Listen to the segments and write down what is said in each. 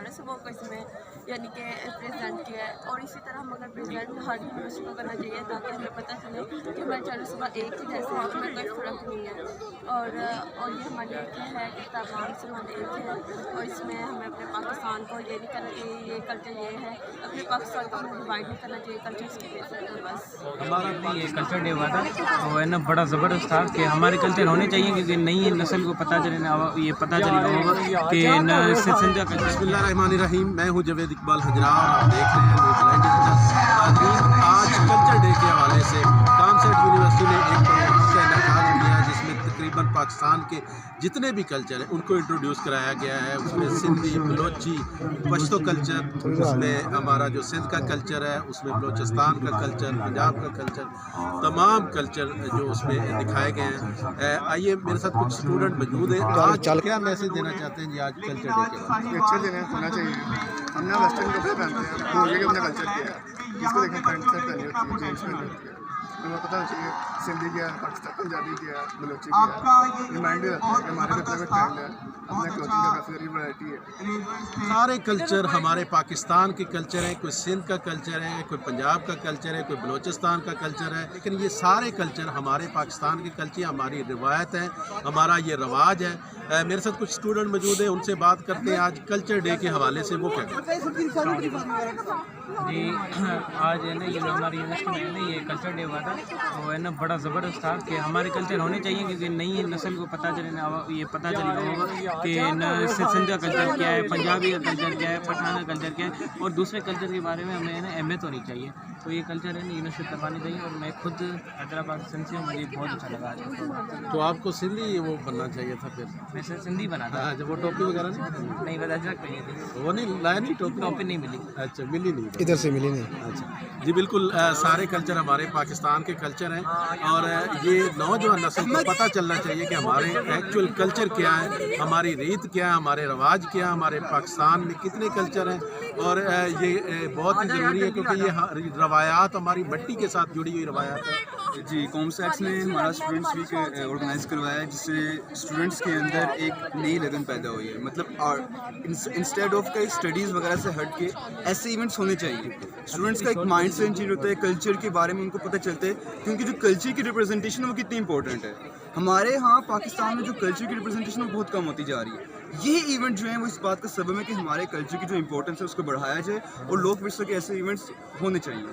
चारों सबों को इसमें यानी कि प्रेजेंट किया है। और इसी तरह हम अगर प्रेजेंट हर यूनिवर्सिटी को करना चाहिए ताकि हमें पता चले कि हमारे चारों सुबह एक ही जैसे हैं, हमें कोई फ़र्क नहीं है। और ये हमारी एक है कि तमाम मुसलमान एक है। और इसमें हमें अपने पाकिस्तान को ये नहीं करना चाहिए, ये कल्चर ये है, अपने पाकिस्तान को हमें डिवाइड नहीं करना चाहिए कल्चर्स की बेसिस पर। बस हमारा भी ये कल्चर डे हुआ था, वो है ना बड़ा ज़बरदस्त था कि हमारे कल्चर होने चाहिए, क्योंकि नई नस्ल को पता चले ये पता चलेगा कि सिंध का कल्चर। बिस्मिल्लाहिर्रहमानिर्रहीम। मैं हूँ जवेद इकबाल हजरा और आप देख रहे हैं न्यूज़ीलैंड इंटरनेशनल। आज कल्चर डे के हवाले से कामसेट यूनिवर्सिटी ने एक प्रोग्राम का इनेकाद किया है जिसमें तकरीबन पाकिस्तान के जितने भी कल्चर हैं उनको इंट्रोड्यूस कराया गया है। उसमें सिंधी, बलोची, पश्तो कल्चर, उसमें हमारा जो सिंध का कल्चर है, उसमें बलोचिस्तान का कल्चर, पंजाब का कल्चर, तमाम कल्चर जो उसमें दिखाए गए हैं। आइए मेरे साथ कुछ स्टूडेंट मौजूद हैं। आज क्या मैसेज देना चाहते हैं जी आज कल्चर डे के बाद? अच्छे दिन होना चाहिए। हमने वेस्टर्न कपड़े पहनते हैं, भूलिए कि अपने कल्चर किया है। जिसको देखें पैंट शर्ट पहनी होती है, जीन्स पहनी होती है, हमें पता होना चाहिए सिंधी क्या है, पाकिस्तान पंजाबी क्या है, बलोची क्या है। रिमाइंड रहता है कि हमारे कल्चर का ट्रेंड है, अपने क्लोथिंग का काफ़ी सारी वैरायटी है। सारे कल्चर हमारे पाकिस्तान के कल्चर हैं, कोई सिंध का कल्चर है, कोई पंजाब का कल्चर है, कोई बलोचिस्तान का कल्चर है, लेकिन ये सारे कल्चर हमारे पाकिस्तान के कल्चर, हमारी रिवायत है, हमारा ये रवाज है। मेरे साथ कुछ स्टूडेंट मौजूद हैं, उनसे बात करते हैं आज कल्चर डे के हवाले से वो क्या कहते हैं। जी आज है ना ये हमारी यूनिवर्सिटी में है ना ये कल्चर डे हुआ था, वो है ना बड़ा ज़बरदस्त था कि हमारे कल्चर होने चाहिए, क्योंकि नई नस्ल को पता चले ये पता चलेगा कि सिंध का कल्चर क्या है, पंजाबी का कल्चर क्या है, पठान का कल्चर क्या है, और दूसरे कल्चर के बारे में हमें ना अहमियत होनी चाहिए। तो ये कल्चर है ना यूनिवर्सिटी करवानी चाहिए। और मैं खुद हैदराबाद सिंध से हूँ, मुझे बहुत अच्छा लगा आज। तो आपको सिंधी वो बनना चाहिए था फिर? मैं सिंधी बना था। जब वो टोपी वगैरह नहीं बता अजरक नहीं थी, वो नहीं लाया, नहीं टोपी नहीं मिली। अच्छा, मिली नहीं, इधर से मिली नहीं। अच्छा जी, बिल्कुल सारे कल्चर हमारे पाकिस्तान के कल्चर हैं। और ये नौजवान नस्ल को पता चलना चाहिए कि हमारे एक्चुअल कल्चर क्या है, हमारी रीत क्या है, हमारे रवाज क्या है, हमारे पाकिस्तान में कितने कल्चर हैं। और ये बहुत ही ज़रूरी है क्योंकि ये रवायात हमारी मिट्टी के साथ जुड़ी हुई रवायात है। जी, कॉमसेट्स ने हमारा स्टूडेंट्स वीक ऑर्गेनाइज़ करवाया है, जिससे स्टूडेंट्स के अंदर एक नई लगन पैदा हुई है। मतलब इंस्टेड ऑफ कई स्टडीज़ वगैरह से हट के ऐसे इवेंट्स होने चाहिए। स्टूडेंट्स का एक माइंड सेट चेंज होता है, कल्चर के बारे में उनको पता चलता है, क्योंकि जो कल्चर की रिप्रेजेंटेशन है वो कितनी इंपॉर्टेंट है। हमारे यहाँ पाकिस्तान में जो कल्चर की रिप्रेजेंटेशन है बहुत कम होती जा रही है। ये इवेंट जो है वो इस बात का सबब है कि हमारे कल्चर की जो इंपॉर्टेंस है उसको बढ़ाया जाए और लोक विरसे के ऐसे इवेंट्स होने चाहिए।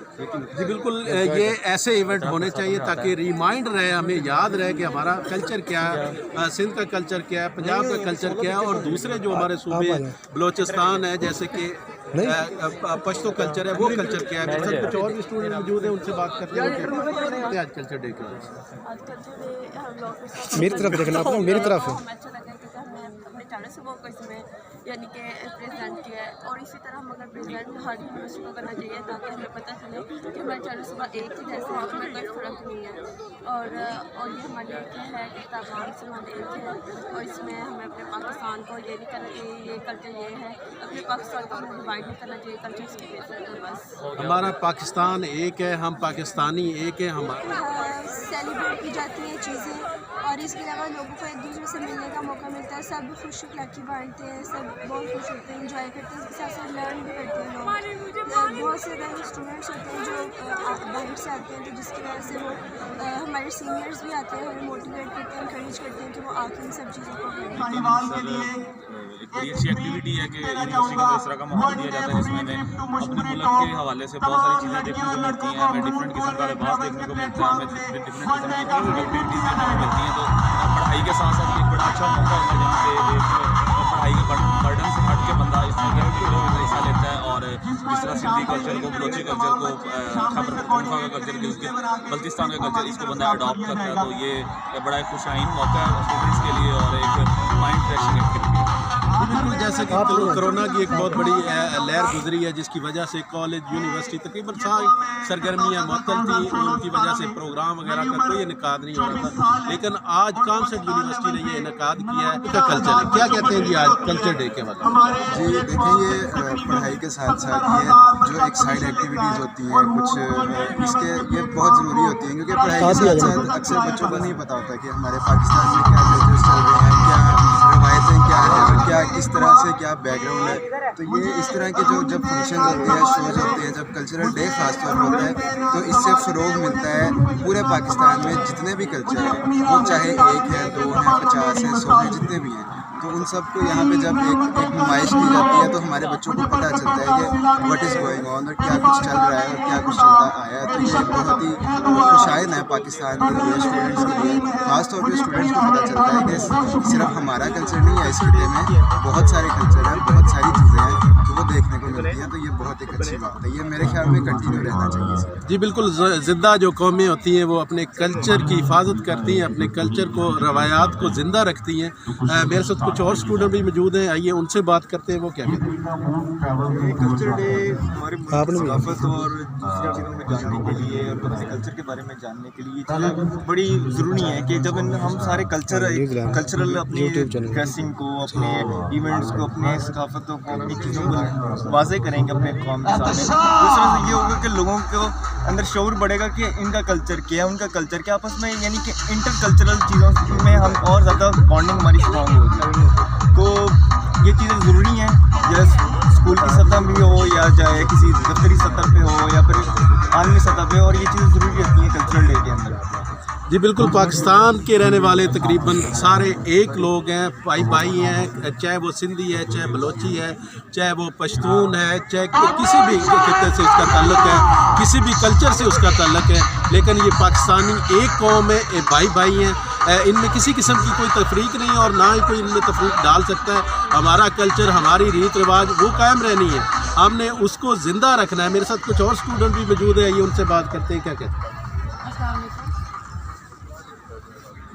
जी बिल्कुल, ये ऐसे इवेंट होने चाहिए ताकि रिमाइंड रहे, हमें याद रहे कि हमारा कल्चर क्या है, सिंध का कल्चर क्या है, पंजाब का कल्चर क्या है, और दूसरे जो हमारे सूबे बलोचिस्तान है जैसे कि पश्तो कल्चर है, वो कल्चर क्या है। मेरे साथ कुछ और भी स्टूडेंट मौजूद हैं, उनसे बात करते हैं आज कल्चर डे के बाद। मेरी तरफ देखना, अपना मेरी तरफ। अपने चारों सबों को इसमें यानी कि प्रेजेंट किया है। और इसी तरह हम अगर प्रेजेंट हर यूनिवर्सिटी को करना चाहिए ताकि हमें पता चले कि हमारे चारों सुबह एक ही जैसे हैं, हमें कोई फ़र्क नहीं है। और ये हमारी एक है कि तमाम मुसलमान एक है। और इसमें हमें अपने पाकिस्तान को ये नहीं करना चाहिए, ये कल्चर ये है, अपने पाकिस्तान को हमें डिवाइड नहीं करना चाहिए कल्चर्स की बेसिस पर। बस हमारा पाकिस्तान एक है, हम पाकिस्तानी एक है। हमारा सेलिब्रेट की जाती हैं चीज़ें, और इसके अलावा लोगों को एक दूसरे से मिलने का मौका मिलता है, सब खुश अखलाक़ी बांटते हैं, सब बहुत खुश होते हैं, इंजॉय करते हैं, इसके साथ साथ लर्न भी करते हैं लोग। बहुत से ऐसे स्टूडेंट्स होते हैं जो बाहर से आते हैं, तो जिसकी वजह से वो हमारे सीनियर्स भी आते हैं, हमें मोटिवेट करते हैं, इंकरेज करते हैं कि वो आके इन सब चीज़ों को करें। एक बड़ी अच्छी एक्टिविटी है कि यूनिवर्सिटी को इस तरह का माहौल दिया जाता है जिसमें हमें अपने मुल्क के हवाले से बहुत सारी चीज़ें देखने को मिलती हैं, हमें डिफरेंट किस्म का लिबास देखने को मिलता है, हमें डिफरेंट किस्म की एक्टिविटीज़ देखने को मिलती हैं। तो पढ़ाई के साथ साथ एक बड़ा अच्छा मौका होता है जहाँ पे एक पढ़ाई के बर्डन से हट के बंदा इस तरह की एक्टिविटीज़ में हिस्सा लेता है। और जिस तरह सिंधी कल्चर को, बलोची कल्चर को, खैबर पख्तूनख्वा का कल्चर, बल्तिस्तान का कल्चर, इसको बंदा अडॉप्ट करता है। तो ये बड़ा एक खुशाइन मौका है स्टूडेंट्स के लिए और एक माइंड फ्रेशिंग एक्टिविटी है। बिल्कुल, जैसे कि कोरोना की एक बहुत बड़ी लहर गुजरी है जिसकी वजह से कॉलेज, यूनिवर्सिटी तकरीबन सारी सरगर्मियाँ मुअत्तल थी, उनकी वजह से प्रोग्राम वगैरह का कोई इनकाद नहीं हो रहा था। लेकिन आज कामसेट यूनिवर्सिटी ने ये इनकाद किया है। इसका कल्चर है, क्या कहते हैं जी आज कल्चर डे के बाद? जी देखिए, ये पढ़ाई के साथ साथ ये जो एक साइड एक्टिविटीज़ होती हैं कुछ इसके, ये बहुत ज़रूरी होती हैं, क्योंकि पढ़ाई के साथ साथ अक्सर बच्चों को नहीं पता होता कि हमारे पाकिस्तान में क्या कल्चर्स चल रहे हैं, क्या रवायतें کیا ہے اور کیا کس طرح سے کیا بیک گراؤنڈ ہے. تو یہ اس طرح کے جو جب فنکشن ہوتے ہیں, شوز ہوتے ہیں, جب کلچرل ڈے خاص طور پر ہوتا ہے تو اس سے فروغ ملتا ہے پورے پاکستان میں جتنے بھی کلچر ہیں, وہ چاہے 1 ہے 2 ہیں 50 ہیں 100 ہیں جتنے بھی ہیں, تو ان سب کو یہاں پہ جب ایک نمائش کی جاتی ہے تو ہمارے بچوں کو پتہ چلتا ہے کہ واٹ از گوئنگ آن اور کیا کچھ چل رہا ہے اور کیا کچھ چلتا آیا ہے. تو یہ بہت ہی خوشائن ہے پاکستان کے لیے, اسٹوڈنٹس کے لیے. خاص طور پہ اسٹوڈنٹس کو پتہ چلتا ہے کہ صرف ہمارا کلچر نہیں ہے اس خطے میں, بہت سارے کلچر ہیں, بہت ساری چیزیں ہیں تو وہ دیکھنے کو ملتی ہیں. تو یہ بہت ایک اچھی بات ہے, یہ میرے خیال میں کنٹینیو رہنا چاہیے. جی بالکل, زندہ جو قومیں ہوتی ہیں وہ اپنے کلچر کی حفاظت کرتی ہیں, اپنے کلچر کو, روایات کو زندہ رکھتی ہیں. میرے ساتھ کچھ اور اسٹوڈنٹ بھی موجود ہیں, آئیے ان سے بات کرتے ہیں وہ کیا کہتے ہیں. کلچر ڈے ہمارے ملک کی ثقافت اور دوسری چیزوں میں جاننے کے لیے اور اپنے کلچر کے بارے میں جاننے کے لیے یہ چیزیں بڑی ضروری ہیں کہ جب ہم سارے کلچرل اپنی ڈریسنگ کو, اپنے ایونٹس کو, اپنے ثقافتوں کو, اپنی چیزوں کو واضح کریں گے اپنے قوم کے سامنے, تو اس طرح سے یہ ہوگا کہ لوگوں کو اندر شعور بڑھے گا کہ ان کا کلچر کیا ہے, ان کا کلچر کیا, آپس میں یعنی کہ انٹر کلچرل چیزوں میں ہم اور زیادہ بانڈنگ ہماری اسٹرانگ ہوگی. تو یہ چیزیں ضروری ہیں, جیسے اسکول کی سطح بھی ہو یا چاہے کسی دفتری سطح پہ ہو یا پھر عالمی سطح پہ, اور یہ چیزیں ضروری رہتی ہیں کلچرل ڈے کے اندر. جی بالکل, پاکستان کے رہنے والے تقریباً سارے ایک لوگ ہیں, بھائی ہیں, چاہے وہ سندھی ہے, چاہے بلوچی ہے, چاہے وہ پشتون ہے, چاہے کسی بھی خطے سے اس کا تعلق ہے, کسی بھی کلچر سے اس کا تعلق ہے, لیکن یہ پاکستانی ایک قوم ہے, بھائی ہیں. ان میں کسی قسم کی کوئی تفریق نہیں اور نہ ہی کوئی ان میں تفریق ڈال سکتا ہے. ہمارا کلچر, ہماری ریت رواج وہ قائم رہنی ہے, ہم نے اس کو زندہ رکھنا ہے. میرے ساتھ کچھ اور اسٹوڈنٹ بھی موجود ہیں, یہ ان سے بات کرتے ہیں, کیا کہتے ہیں. السلام علیکم.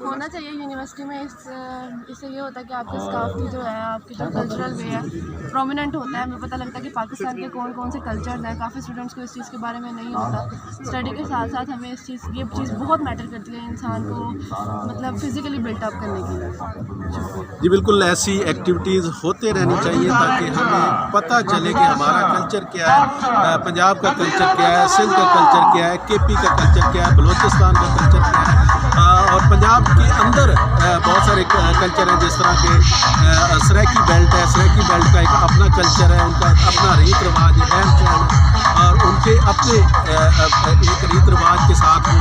ہونا چاہیے یونیورسٹی میں, اس سے یہ ہوتا ہے کہ آپ کی ثقافتی جو ہے, آپ کی جو کلچرل وے ہے پرومیننٹ ہوتا ہے. ہمیں پتہ لگتا ہے کہ پاکستان کے کون کون سے کلچرز ہیں. کافی اسٹوڈنٹس کو اس چیز کے بارے میں نہیں ہوتا. اسٹڈی کے ساتھ ساتھ ہمیں یہ چیز بہت میٹر کرتی ہے انسان کو مطلب فزیکلی بلٹ اپ کرنے کے لیے. جی بالکل, ایسی ایکٹیویٹیز ہوتے رہنی چاہیے تاکہ ہمیں پتہ چلے کہ ہمارا کلچر کیا ہے, پنجاب کا کلچر کیا ہے, سندھ کا کلچر کیا ہے, کے پی کا کلچر کیا ہے, بلوچستان کا کلچر کیا ہے. اور پنجاب کے اندر بہت سارے کلچر ہیں, جس طرح کہ سریکی بیلٹ ہے, سریکی بیلٹ کا ایک اپنا کلچر ہے, ان کا اپنا ریت رواج ہے, رہن سہن ہے, اور ان کے اپنے ایک ریت رواج کے ساتھ وہ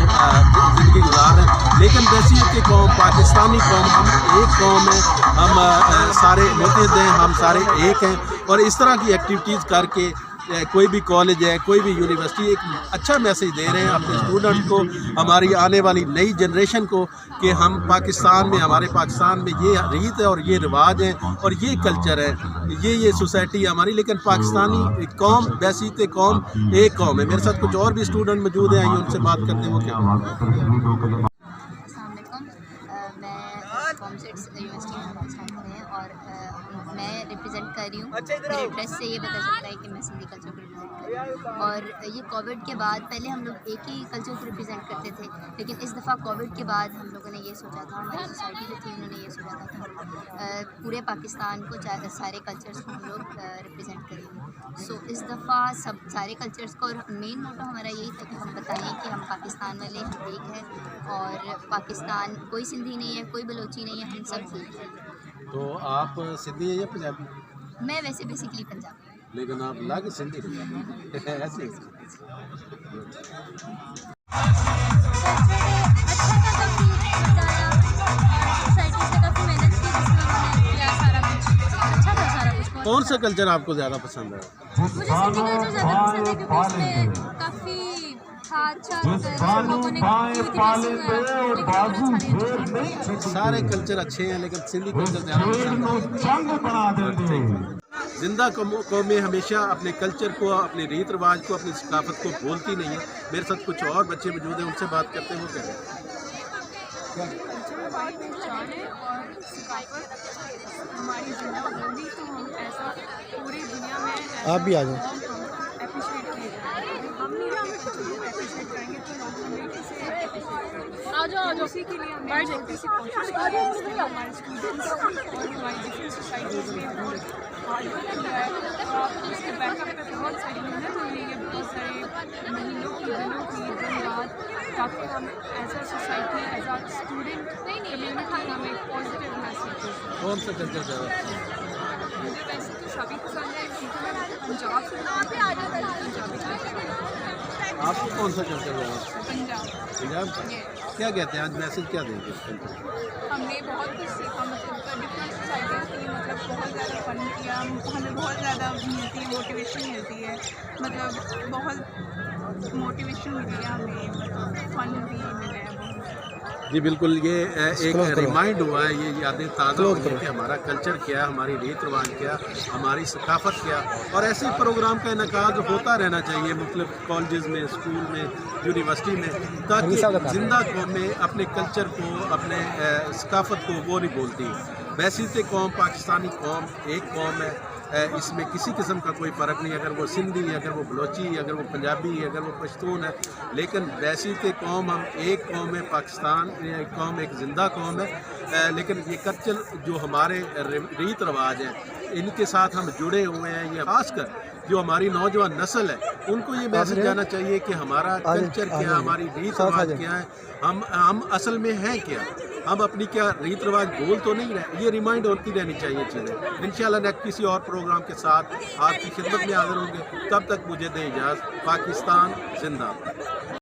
زندگی گزار رہے ہیں. لیکن ویسی کہ قوم, پاکستانی قوم, ہم ایک قوم ہیں, ہم سارے متحد ہیں, ہم سارے ایک ہیں. اور اس طرح کی ایکٹیویٹیز کر کے کوئی بھی کالج ہے, کوئی بھی یونیورسٹی ایک اچھا میسیج دے رہے ہیں اپنے اسٹوڈنٹ کو, ہماری آنے والی نئی جنریشن کو, کہ ہم پاکستان میں, ہمارے پاکستان میں یہ ریت ہے اور یہ رواج ہیں اور یہ کلچر ہے, یہ سوسائٹی ہے ہماری. لیکن پاکستانی قوم, بیسیت قوم ایک قوم ہے. میرے ساتھ کچھ اور بھی اسٹوڈنٹ موجود ہیں, آئیے ان سے بات کرتے ہیں وہ کیا. السلام علیکم, میں کامسیٹس یونیورسٹی میں پاکستان میں اور میں ریپرزینٹ کر رہی ہوں. میرے ڈریس سے یہ پتہ چلتا ہے کہ میں سندھی کلچر کو ریپرزینٹ کر رہی ہوں. اور یہ کووڈ کے بعد, پہلے ہم لوگ ایک ہی کلچر کو ریپرزینٹ کرتے تھے, لیکن اس دفعہ کووڈ کے بعد ہم لوگوں نے یہ سوچا تھا, ہماری سوسائٹی جو تھی انہوں نے یہ سوچا تھا کہ پورے پاکستان کو, سارے کلچرس کو ہم لوگ ریپرزینٹ کریں گے. سو اس دفعہ سارے کلچرس کو, اور مین موٹو ہمارا یہی تھا کہ ہم بتائیں کہ ہم پاکستان والے ہم ایک ہیں اور پاکستان کوئی سندھی نہیں ہے, کوئی بلوچی نہیں ہے, ہم سب ایک ہیں. تو آپ سندھی ہیں یا پنجابی؟ میں ویسے بیسکلی پنجابی ہوں, لیکن آپ لگ سندھی ایسے. کون سا کلچر آپ کو زیادہ پسند ہے؟ مجھے سندھی کلچر زیادہ پسند ہے کیونکہ اس میں کافی اچھا لوگوں نے سارے کلچر اچھے ہیں لیکن سندھی کلچر زیادہ پسند ہے. زندہ قومیں ہمیشہ اپنے کلچر کو, اپنے ریت رواج کو, اپنی ثقافت کو بھولتی نہیں ہیں. میرے ساتھ کچھ اور بچے موجود ہیں, ان سے بات کرتے ہیں وہ کہہ رہے ہیں. ہماری پہچان ہے اور ثقافت ہماری زندہ ہوگی تو ہم ایسا پوری دنیا میں آپ بھی آ جائیں. اپریشیٹ کیے جائیں گے. ہم نہیں اپریشیٹ کریں گے تو لوگ ہمیں کسی آ جاؤ اسی کے لیے ہمیں جلدی سے کوشش کریں گے. ہمارے اسٹوڈنٹس اور ہماری ڈفرینٹ سوسائٹیز میں بہت ہارڈ ورک ہوا ہے اور اس کے بیک اپ پہ بہت ساری محنت ہو رہی ہے, بہت سارے مہینوں کی, دنوں کی, دن رات, تاکہ ہم as a society, as a student community ہم ایک پازیٹیو میسیج कौन सा कल्चर ज़्यादा मुझे वैसे तो सभी पसंद है क्योंकि मैं पंजाब से पंजाबी आपको कौन सा कल्चर ज़्यादा पंजाब पंजाब का क्या कहते हैं आज मैसेज क्या देंगे इस कल्चर हमने बहुत कुछ सीखा मतलब डिफरेंट सोसाइटीज़ की मतलब बहुत ज़्यादा फन किया, हमें बहुत ज़्यादा मिलती है, मोटिवेशन मिलती है, मतलब बहुत मोटिवेशन मिली है हमें, मतलब फन भी मिला है बहुत। जी बिल्कुल, ये एक रिमाइंड हुआ है, ये यादें ताज़ा हुई हैं कि हमारा कल्चर क्या है, हमारी रीत रिवाज क्या, हमारी सकाफत क्या, और ऐसे ही प्रोग्राम का इनकाद होता रहना चाहिए मुख्तलिफ कॉलेजेस में, स्कूल में, यूनिवर्सिटी में, ताकि ज़िंदा कौमें अपने कल्चर को, अपने सकाफत को वो नहीं भूलती। वैसी तो कौम पाकिस्तानी कौम एक कौम है, इसमें किसी किस्म का कोई फ़र्क नहीं, अगर वो सिंधी, अगर वो बलोची, अगर वो पंजाबी, अगर वो पश्तून है, लेकिन वैसी तो कौम हम एक कौम है, पाकिस्तान एक कौम, एक ज़िंदा कौम है। लेकिन ये कल्चर जो हमारे रीत रिवाज हैं इनके साथ हम जुड़े हुए हैं, ये खासकर जो हमारी नौजवान नस्ल है उनको ये मैसेज जाना चाहिए कि हमारा कल्चर क्या, हमारी रीत रिवाज क्या है, हम असल में हैं क्या, हम अपनी क्या रीत रिवाज भूल तो नहीं रहे। ये रिमाइंड होती रहनी चाहिए चीज़ें। इंशाल्लाह नेक्स्ट किसी और प्रोग्राम के साथ आपकी खिदमत में हाजिर होंगे, तब तक मुझे दे इजाज़त। पाकिस्तान जिंदाबाद।